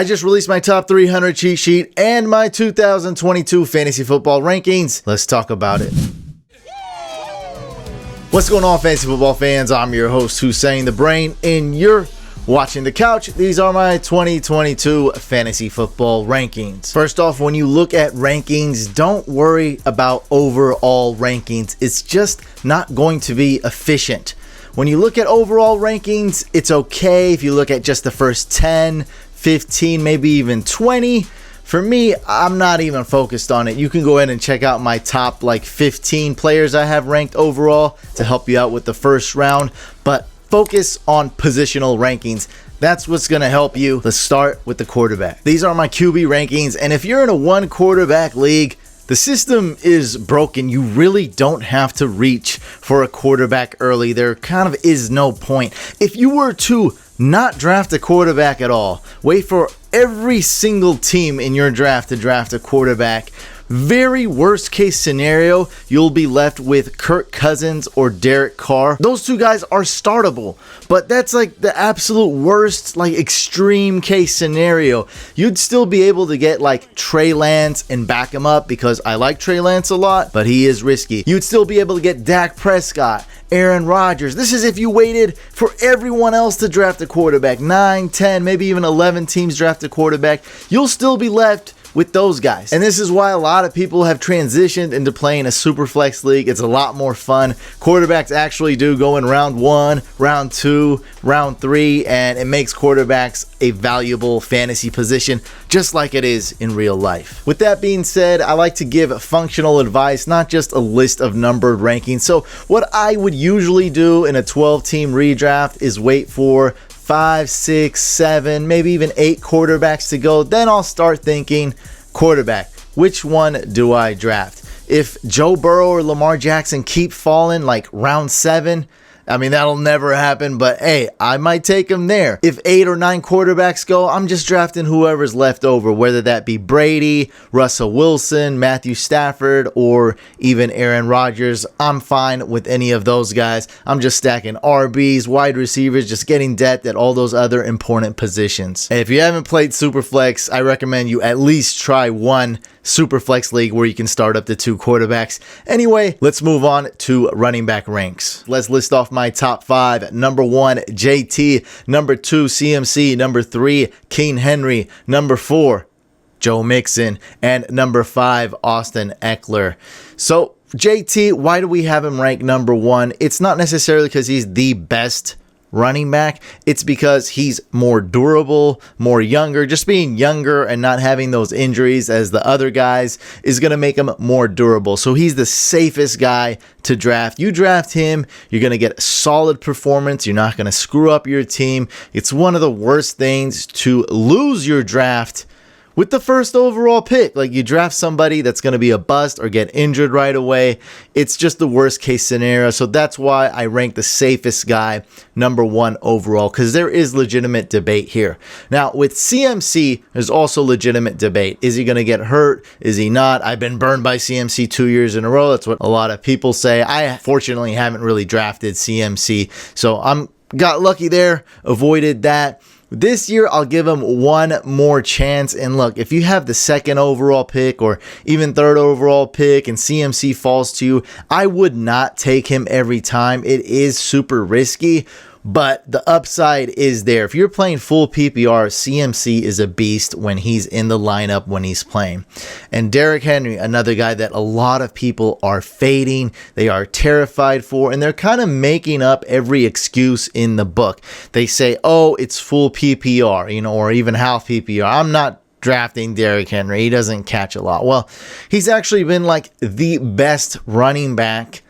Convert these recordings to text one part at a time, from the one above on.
I just released my top 300 cheat sheet and my 2022 fantasy football rankings. Let's talk about it. What's going on, fantasy football fans? I'm your host, Hussein the Brain, and you're watching The Couch. These are my 2022 fantasy football rankings. First off, when you look at rankings, don't worry about overall rankings. It's just not going to be efficient. When you look at overall rankings, it's okay if you look at just the first 10, 15, maybe even 20. For me, I'm not even focused on it. You can go ahead and check out my top 15 players I have ranked overall to help you out with the first round. But focus on positional rankings. That's what's going to help you. Let's start with the quarterback. These are my QB rankings. And if you're in a one quarterback league, the system is broken. You really don't have to reach for a quarterback early. There kind of is no point. If you were to not draft a quarterback at all, wait for every single team in your draft to draft a quarterback. Very worst case scenario, you'll be left with Kirk Cousins or Derek Carr. Those two guys are startable, but that's the absolute worst, extreme case scenario. You'd still be able to get Trey Lance and back him up because I like Trey Lance a lot, but he is risky. You'd still be able to get Dak Prescott, Aaron Rodgers. This is if you waited for everyone else to draft a quarterback. 9, 10, maybe even 11 teams draft a quarterback. You'll still be left with those guys. And this is why a lot of people have transitioned into playing a super flex league. It's a lot more fun. Quarterbacks actually do go in round 1, round 2, round 3, and it makes quarterbacks a valuable fantasy position just like it is in real life. With that being said, I like to give functional advice, not just a list of numbered rankings. So what I would usually do in a 12-team redraft is wait for 5, 6, 7, maybe even 8 quarterbacks to go. Then I'll start thinking, quarterback, which one do I draft? If Joe Burrow or Lamar Jackson keep falling round 7, I mean, that'll never happen, but hey, I might take him there. If 8 or 9 quarterbacks go, I'm just drafting whoever's left over, whether that be Brady, Russell Wilson, Matthew Stafford, or even Aaron Rodgers. I'm fine with any of those guys. I'm just stacking RBs, wide receivers, just getting depth at all those other important positions. And if you haven't played Superflex, I recommend you at least try one Superflex league where you can start up to 2 quarterbacks. Anyway, let's move on to running back ranks. Let's list off my top 5. Number 1, JT. Number 2, CMC. Number 3, King Henry. Number 4, Joe Mixon. And number 5, Austin Eckler. So JT, why do we have him ranked number 1? It's not necessarily because he's the best running back. It's because he's more durable, more younger. Just being younger and not having those injuries as the other guys is going to make him more durable. So he's the safest guy to draft. You draft him, you're going to get a solid performance. You're not going to screw up your team. It's one of the worst things to lose your draft with the first overall pick. You draft somebody that's going to be a bust or get injured right away. It's just the worst case scenario. So that's why I rank the safest guy number 1 overall, because there is legitimate debate here. Now with CMC, there's also legitimate debate. Is he going to get hurt? Is he not? I've been burned by CMC 2 years in a row. That's what a lot of people say. I fortunately haven't really drafted CMC, so got lucky there, avoided that. This year, I'll give him one more chance. And look, if you have the 2nd overall pick or even 3rd overall pick and CMC falls to you, I would not take him every time. It is super risky, but the upside is there. If you're playing full PPR, CMC is a beast when he's in the lineup, when he's playing. And Derrick Henry, another guy that a lot of people are fading, they are terrified for, and they're kind of making up every excuse in the book. They say, oh, it's full PPR, or even half PPR. I'm not drafting Derrick Henry. He doesn't catch a lot. Well, he's actually been the best running back,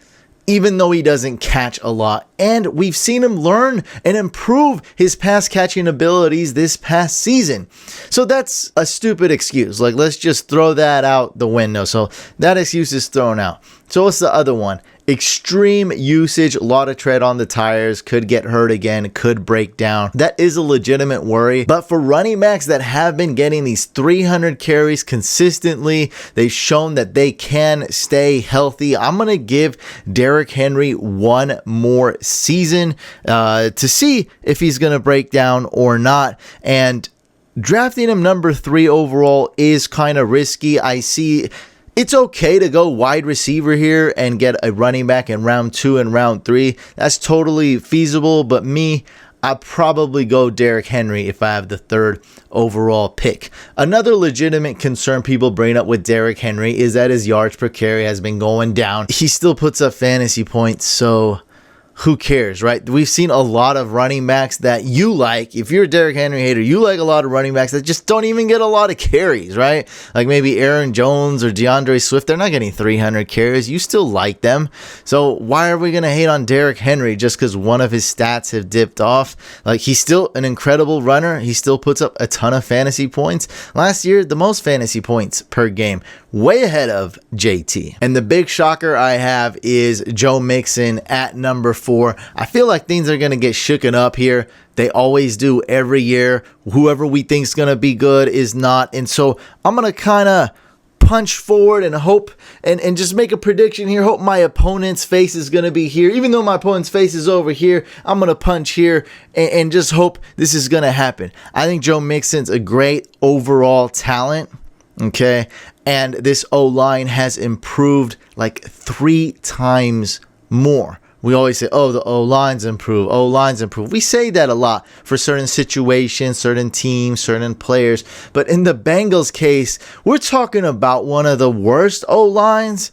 even though he doesn't catch a lot. And we've seen him learn and improve his pass catching abilities this past season. So that's a stupid excuse. Let's just throw that out the window. So that excuse is thrown out. So what's the other one? Extreme usage, a lot of tread on the tires, could get hurt again, could break down. That is a legitimate worry. But for running backs that have been getting these 300 carries consistently, they've shown that they can stay healthy. I'm going to give Derrick Henry one more season to see if he's going to break down or not. And drafting him number 3 overall is kind of risky. I see it's okay to go wide receiver here and get a running back in round 2 and round 3. That's totally feasible, but I'd probably go Derrick Henry if I have the 3rd overall pick. Another legitimate concern people bring up with Derrick Henry is that his yards per carry has been going down. He still puts up fantasy points, so who cares, right? We've seen a lot of running backs that you like. If you're a Derrick Henry hater, you like a lot of running backs that just don't even get a lot of carries, right? Like maybe Aaron Jones or DeAndre Swift. They're not getting 300 carries. You still like them. So why are we going to hate on Derrick Henry just because one of his stats have dipped off? Like, he's still an incredible runner. He still puts up a ton of fantasy points. Last year, the most fantasy points per game, way ahead of JT. And the big shocker I have is Joe Mixon at number 4. I feel like things are going to get shooken up here. They always do every year. Whoever we think is going to be good is not. And so I'm going to kind of punch forward and hope and just make a prediction here. Hope my opponent's face is going to be here. Even though my opponent's face is over here, I'm going to punch here and just hope this is going to happen. I think Joe Mixon's a great overall talent. Okay. And this O-line has improved like 3 times more. We always say, oh, the O-line's improve. O-line's improve. We say that a lot for certain situations, certain teams, certain players. But in the Bengals case, we're talking about one of the worst O-lines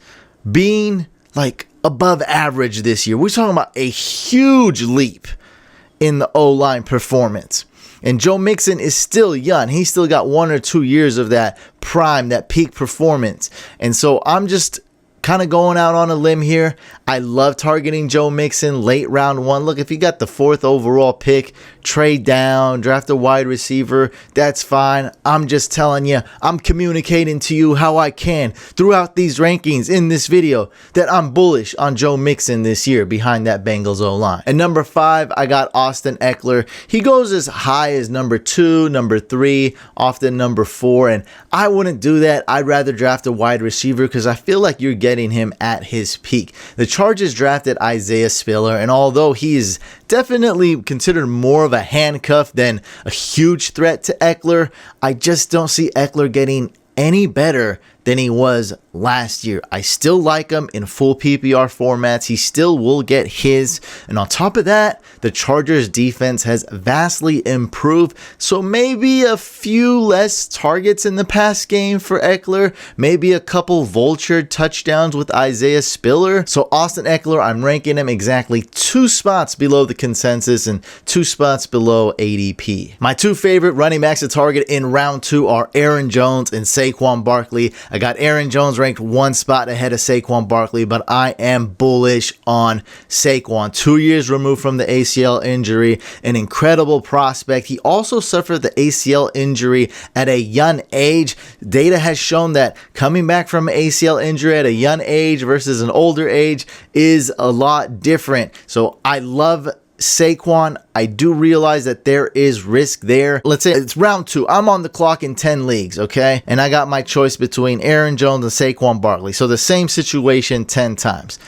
being like above average this year. We're talking about a huge leap in the O-line performance. And Joe Mixon is still young. He's still got 1 or 2 years of that prime, that peak performance. And so I'm just kind of going out on a limb here. I love targeting Joe Mixon late round 1. Look, if you got the 4th overall pick, trade down, draft a wide receiver, that's fine. I'm just telling you, I'm communicating to you how I can throughout these rankings in this video that I'm bullish on Joe Mixon this year behind that Bengals O-line. And number 5, I got Austin Eckler. He goes as high as number 2, number 3, often number 4, and I wouldn't do that. I'd rather draft a wide receiver because I feel like you're getting him at his peak. The Chargers drafted Isaiah Spiller, and although he is definitely considered more of a handcuff than a huge threat to Eckler, I just don't see Eckler getting any better than he was last year. I still like him in full PPR formats. He still will get his. And on top of that, the Chargers defense has vastly improved. So maybe a few less targets in the pass game for Eckler. Maybe a couple vulture touchdowns with Isaiah Spiller. So Austin Eckler, I'm ranking him exactly 2 spots below the consensus and 2 spots below ADP. My 2 favorite running backs to target in round 2 are Aaron Jones and Saquon Barkley. I got Aaron Jones ranked 1 spot ahead of Saquon Barkley, but I am bullish on Saquon. 2 years removed from the ACL injury, an incredible prospect. He also suffered the ACL injury at a young age. Data has shown that coming back from an ACL injury at a young age versus an older age is a lot different. So I love Saquon. I do realize that there is risk there. Let's say it's round 2. I'm on the clock in 10 leagues, okay? And I got my choice between Aaron Jones and Saquon Barkley. So the same situation 10 times.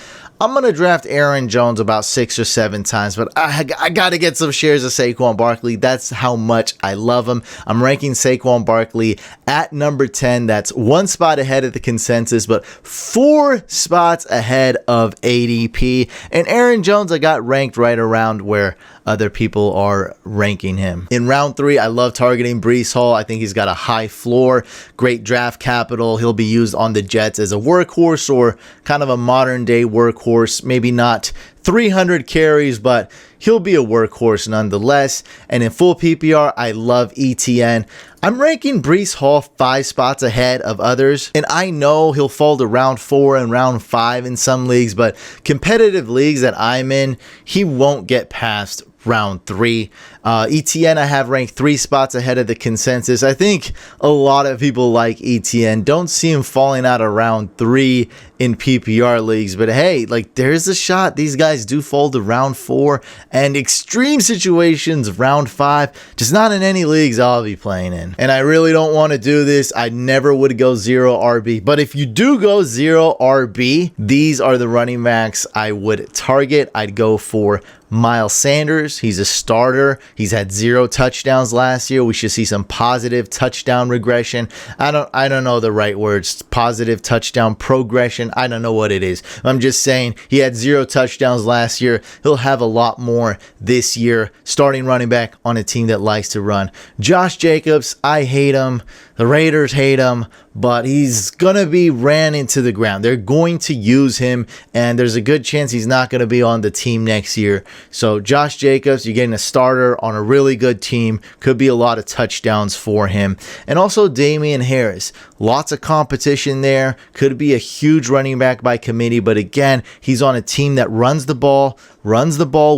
I'm going to draft Aaron Jones about 6 or 7 times, but I got to get some shares of Saquon Barkley. That's how much I love him. I'm ranking Saquon Barkley at number 10. That's 1 spot ahead of the consensus, but 4 spots ahead of ADP. And Aaron Jones, I got ranked right around where other people are ranking him. In round 3, I love targeting Breece Hall. I think he's got a high floor, great draft capital. He'll be used on the Jets as a workhorse or kind of a modern day workhorse. Maybe not 300 carries, but he'll be a workhorse nonetheless. And in full PPR, I love ETN. I'm ranking Breece Hall 5 spots ahead of others, and I know he'll fall to round 4 and round 5 in some leagues, but competitive leagues that I'm in, he won't get past round 3. ETN I have ranked 3 spots ahead of the consensus. I think a lot of people like ETN. Don't see him falling out of round 3 in PPR leagues, but hey, like, there's a shot these guys do fall to round 4 and extreme situations round 5, just not in any leagues I'll be playing in. And I really don't want to do this. I never would go 0 RB, but if you do go 0 RB, these are the running backs I would target. I'd go for Miles Sanders. He's a starter. He's had 0 touchdowns last year. We should see some positive touchdown regression. I don't know the right words. Positive touchdown progression. I don't know what it is. I'm just saying he had 0 touchdowns last year. He'll have a lot more this year. Starting running back on a team that likes to run. Josh Jacobs, I hate him. The Raiders hate him, but he's going to be ran into the ground. They're going to use him, and there's a good chance he's not going to be on the team next year. So Josh Jacobs, you're getting a starter on a really good team. Could be a lot of touchdowns for him. And also Damien Harris. Lots of competition there. Could be a huge running back by committee, but again, he's on a team that runs the ball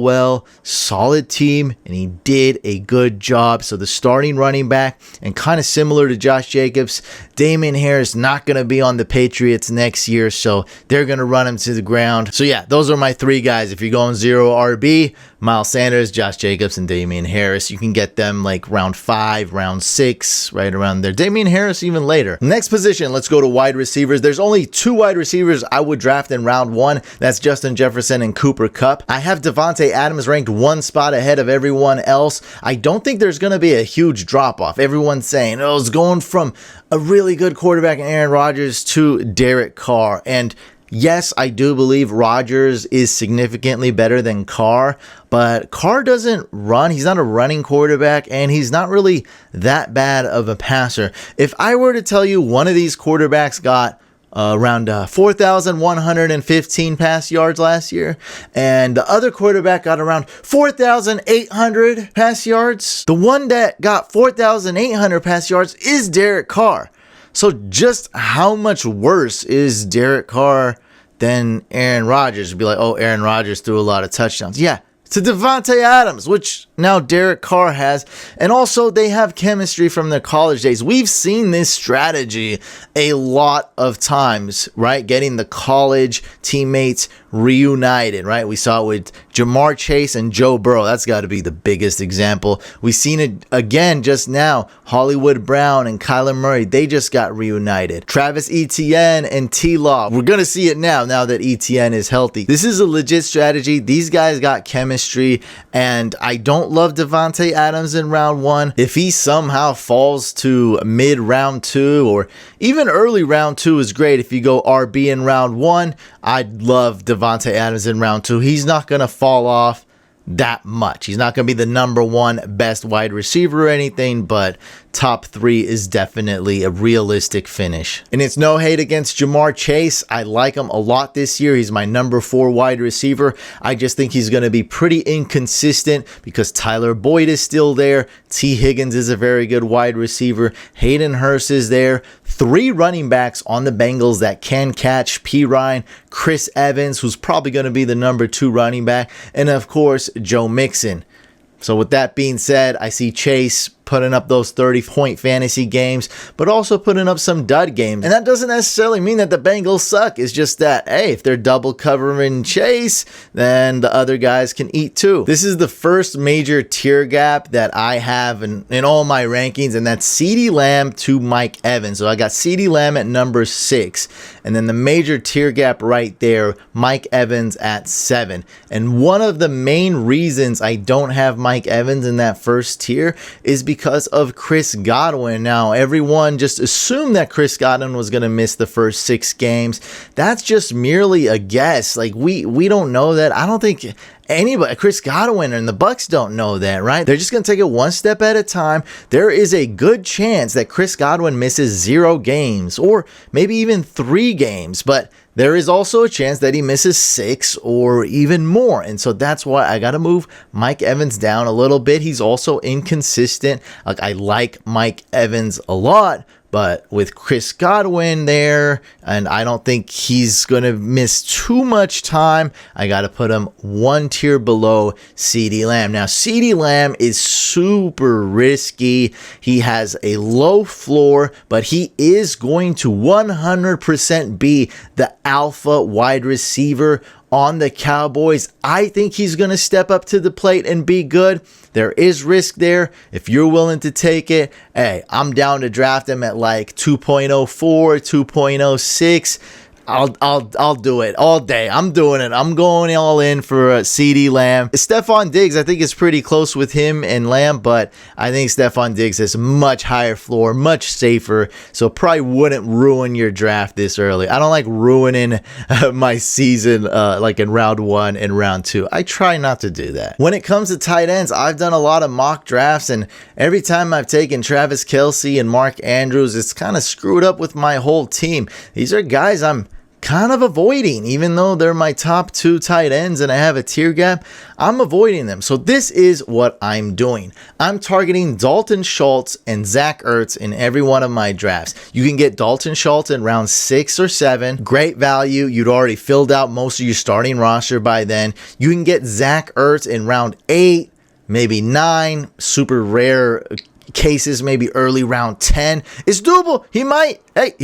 well, solid team, and he did a good job. So the starting running back, and kind of similar to Josh Jacobs, Damien Harris not going to be on the Patriots next year, so they're going to run him to the ground. So yeah, those are my 3 guys. If you're going 0 RB, Miles Sanders, Josh Jacobs, and Damien Harris. You can get them like round 5, round 6, right around there. Damien Harris even later. Next position, let's go to wide receivers. There's only 2 wide receivers I would draft in round 1. That's Justin Jefferson and Cooper Kupp. I have Davante Adams ranked 1 spot ahead of everyone else. I don't think there's going to be a huge drop-off. Everyone's saying, oh, it's going from a really good quarterback in Aaron Rodgers to Derek Carr. And yes, I do believe Rodgers is significantly better than Carr, but Carr doesn't run. He's not a running quarterback, and he's not really that bad of a passer. If I were to tell you one of these quarterbacks got around 4,115 pass yards last year, and the other quarterback got around 4,800 pass yards, the one that got 4,800 pass yards is Derek Carr. So just how much worse is Derek Carr than Aaron Rodgers? You'd be like, oh, Aaron Rodgers threw a lot of touchdowns. Yeah, to Davante Adams, which now Derek Carr has. And also they have chemistry from their college days. We've seen this strategy a lot of times, right? Getting the college teammates reunited, right? We saw it with Jamar Chase and Joe Burrow. That's got to be the biggest example. We've seen it again just now. Hollywood Brown and Kyler Murray, they just got reunited. Travis Etienne and T-Law. We're going to see it now that Etienne is healthy. This is a legit strategy. These guys got chemistry, and I don't love Davante Adams in round 1. If he somehow falls to mid round 2 or even early round 2 is great. If you go RB in round 1, I'd love Davante Adams in round 2. He's not going to fall off that much. He's not going to be the number 1 best wide receiver or anything, but top 3 is definitely a realistic finish. And it's no hate against Jamar Chase. I like him a lot this year. He's my number 4 wide receiver. I just think he's going to be pretty inconsistent because Tyler Boyd is still there. T. Higgins is a very good wide receiver. Hayden Hurst is there. 3 running backs on the Bengals that can catch: P. Ryan, Chris Evans, who's probably going to be the number 2 running back, and of course, Joe Mixon. So with that being said, I see Chase putting up those 30-point fantasy games, but also putting up some dud games. And that doesn't necessarily mean that the Bengals suck. It's just that, hey, if they're double covering Chase, then the other guys can eat too. This is the first major tier gap that I have in all my rankings, and that's CeeDee Lamb to Mike Evans. So I got CeeDee Lamb at number 6, and then the major tier gap right there, Mike Evans at 7. And one of the main reasons I don't have Mike Evans in that first tier is because of Chris Godwin. Now, everyone just assumed that Chris Godwin was going to miss the first 6 games. That's just merely a guess. Like, we don't know that. I don't think anybody, Chris Godwin and the Bucks, don't know that, right? They're just going to take it one step at a time. There is a good chance that Chris Godwin misses 0 games or maybe even 3 games, but there is also a chance that he misses 6 or even more. And so that's why I got to move Mike Evans down a little bit. He's also inconsistent. Like, I like Mike Evans a lot, but with Chris Godwin there, and I don't think he's going to miss too much time, I got to put him 1 tier below CeeDee Lamb. Now, CeeDee Lamb is super risky. He has a low floor, but he is going to 100% be the alpha wide receiver on the Cowboys. I think he's going to step up to the plate and be good. There is risk there. If you're willing to take it, hey, I'm down to draft him at like 2.04, 2.06. I'll do it all day. I'm doing it. I'm going all in for CeeDee Lamb. Stephon Diggs, I think is pretty close with him and Lamb, but I think Stephon Diggs has a much higher floor, much safer, so probably wouldn't ruin your draft this early. I don't like ruining my season like in round 1 and round 2. I try not to do that. When it comes to tight ends, I've done a lot of mock drafts, and every time I've taken Travis Kelce and Mark Andrews, it's kind of screwed up with my whole team. These are guys I'm kind of avoiding, even though they're my top 2 tight ends and I have a tier gap. I'm avoiding them. So this is what I'm doing. I'm targeting Dalton Schultz and Zach Ertz in every one of my drafts. You can get Dalton Schultz in round 6 or 7. Great value. You'd already filled out most of your starting roster by then. You can get Zach Ertz in round 8, maybe 9. Super rare cases, maybe early round 10. It's doable. He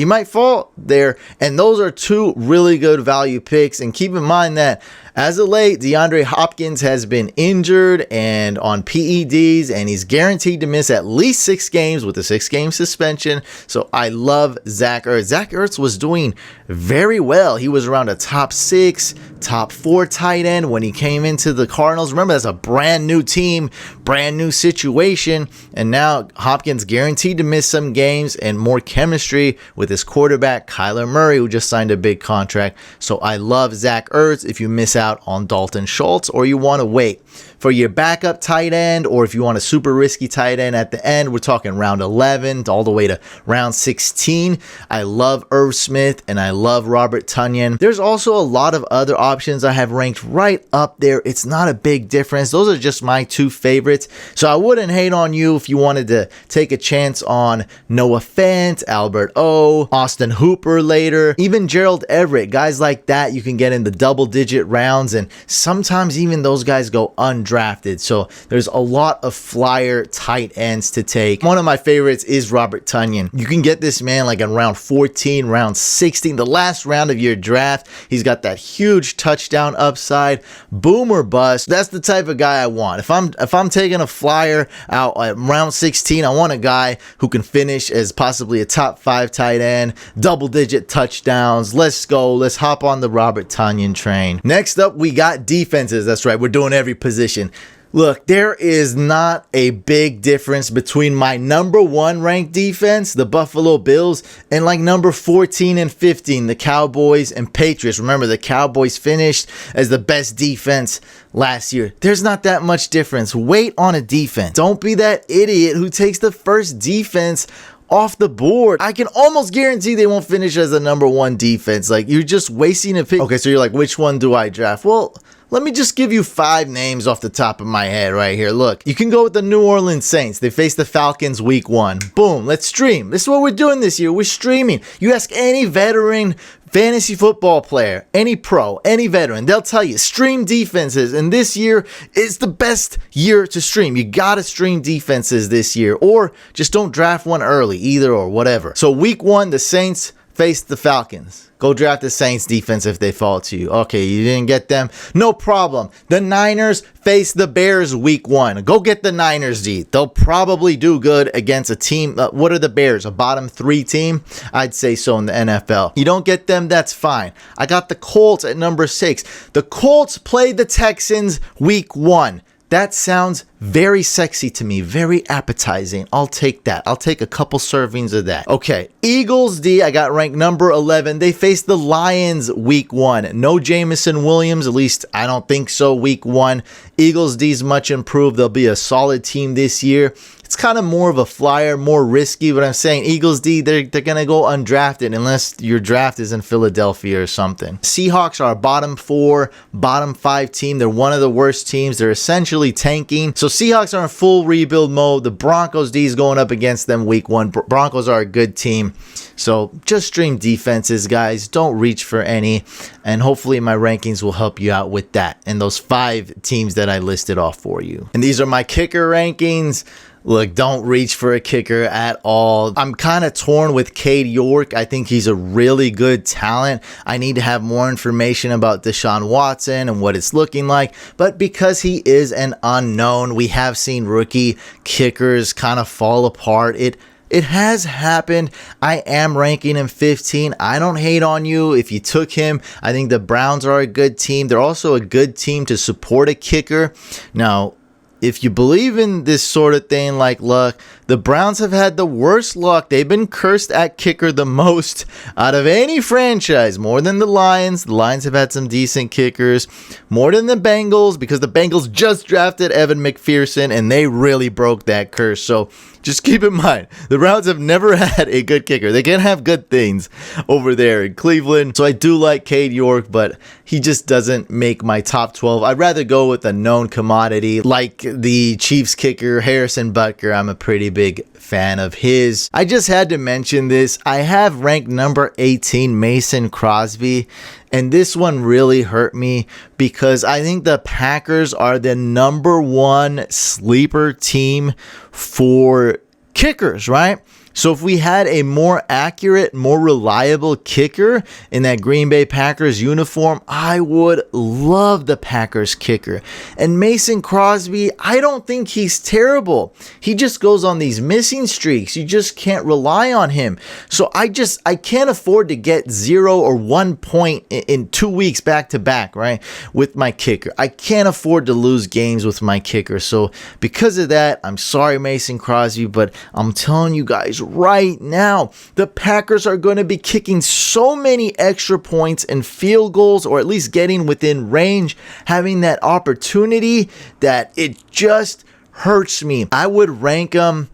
might fall there. And those are 2 really good value picks. And keep in mind that as of late, DeAndre Hopkins has been injured and on PEDs, and he's guaranteed to miss at least 6 games with a 6-game suspension. So I love Zach Ertz. Zach Ertz was doing very well. He was around a top 6, top 4 tight end when he came into the Cardinals. Remember, that's a brand new team, brand new situation. And now Hopkins guaranteed to miss some games and more chemistry with his quarterback, Kyler Murray, who just signed a big contract. So I love Zach Ertz. If you miss out on Dalton Schultz, or you want to wait for your backup tight end, or if you want a super risky tight end at the end, we're talking round 11 all the way to round 16. I love Irv Smith and I love Robert Tonyan. There's also a lot of other options I have ranked right up there. It's not a big difference. Those are just my 2 favorites. So I wouldn't hate on you if you wanted to take a chance on Noah Fant, Albert O, Austin Hooper later, even Gerald Everett. Guys like that you can get in the double-digit rounds, and sometimes even those guys go undrafted. So there's a lot of flyer tight ends to take. One of my favorites is Robert Tonyan. You can get this man like in round 14, round 16, the last round of your draft. He's got that huge touchdown upside, boom or bust. That's the type of guy I want. If I'm taking a flyer out at round 16, I want a guy who can finish as possibly a top 5 tight end, double-digit touchdowns. Let's go. Let's hop on the Robert Tonyan train. Next up, we got defenses. That's right. We're doing every position. Look, there is not a big difference between my number 1 ranked defense, the Buffalo Bills, and like number 14 and 15, the Cowboys and Patriots. Remember, the Cowboys finished as the best defense last year. There's not that much difference. Wait on a defense. Don't be that idiot who takes the first defense off the board. I can almost guarantee they won't finish as the number 1 defense. Like, you're just wasting a pick. Okay, so you're like, which one do I draft? Well, let me just give you 5 names off the top of my head right here. Look, you can go with the New Orleans Saints. They face the Falcons week 1. Boom, let's stream. This is what we're doing this year. We're streaming. You ask any veteran fantasy football player, any pro, any veteran, they'll tell you stream defenses, and this year is the best year to stream. You gotta stream defenses this year, or just don't draft one early, either or whatever. So week 1, the Saints face the Falcons. Go draft the Saints defense if they fall to you. Okay, you didn't get them. No problem. The Niners face the Bears week 1. Go get the Niners D. They'll probably do good against a team. What are the Bears? A bottom 3 team? I'd say so in the NFL. You don't get them, that's fine. I got the Colts at number 6. The Colts play the Texans week 1. That sounds very sexy to me, very appetizing. I'll take that. I'll take a couple servings of that. Okay, Eagles D, I got ranked number 11. They face the Lions week 1. No Jameson Williams, at least I don't think so week 1. Eagles D is much improved. They'll be a solid team this year. It's kind of more of a flyer, more risky, but I'm saying Eagles D, they're going to go undrafted unless your draft is in Philadelphia or something. Seahawks are a bottom 4, bottom 5 team. They're one of the worst teams. They're essentially tanking. So Seahawks are in full rebuild mode. The Broncos D is going up against them week 1. Broncos are a good team. So just stream defenses, guys. Don't reach for any. And hopefully my rankings will help you out with that and those 5 teams that I listed off for you. And these are my kicker rankings. Look, don't reach for a kicker at all. I'm kind of torn with Cade York. I think he's a really good talent. I need to have more information about Deshaun Watson and what it's looking like. But because he is an unknown, we have seen rookie kickers kind of fall apart. It It has happened. I am ranking him 15. I don't hate on you if you took him. I think the Browns are a good team. They're also a good team to support a kicker. Now, if you believe in this sort of thing like luck, the Browns have had the worst luck. They've been cursed at kicker the most out of any franchise, more than the Lions. The Lions have had some decent kickers, more than the Bengals, because the Bengals just drafted Evan McPherson and they really broke that curse. So just keep in mind, the Browns have never had a good kicker. They can have good things over there in Cleveland. So I do like Cade York, but he just doesn't make my top 12. I'd rather go with a known commodity like the Chiefs kicker, Harrison Butker. I'm a pretty big fan of his. I just had to mention this. I have ranked number 18 Mason Crosby, and this one really hurt me because I think the Packers are the number one sleeper team for kickers, right? So if we had a more accurate, more reliable kicker in that Green Bay Packers uniform, I would love the Packers kicker. And Mason Crosby, I don't think he's terrible. He just goes on these missing streaks. You just can't rely on him. So I can't afford to get 0 or 1 point in 2 weeks back to back, right? With my kicker. I can't afford to lose games with my kicker. So because of that, I'm sorry, Mason Crosby, but I'm telling you guys right now, the Packers are going to be kicking so many extra points and field goals, or at least getting within range, having that opportunity, that it just hurts me. I would rank them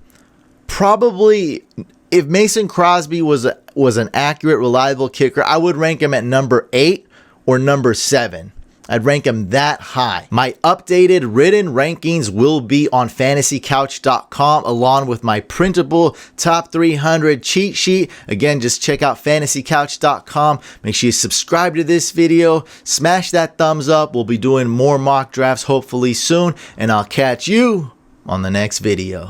probably, if Mason Crosby was an accurate, reliable kicker, I would rank him at number 8 or number 7. I'd rank him that high. My updated written rankings will be on fantasycouch.com along with my printable top 300 cheat sheet. Again, just check out fantasycouch.com. Make sure you subscribe to this video. Smash that thumbs up. We'll be doing more mock drafts hopefully soon, and I'll catch you on the next video.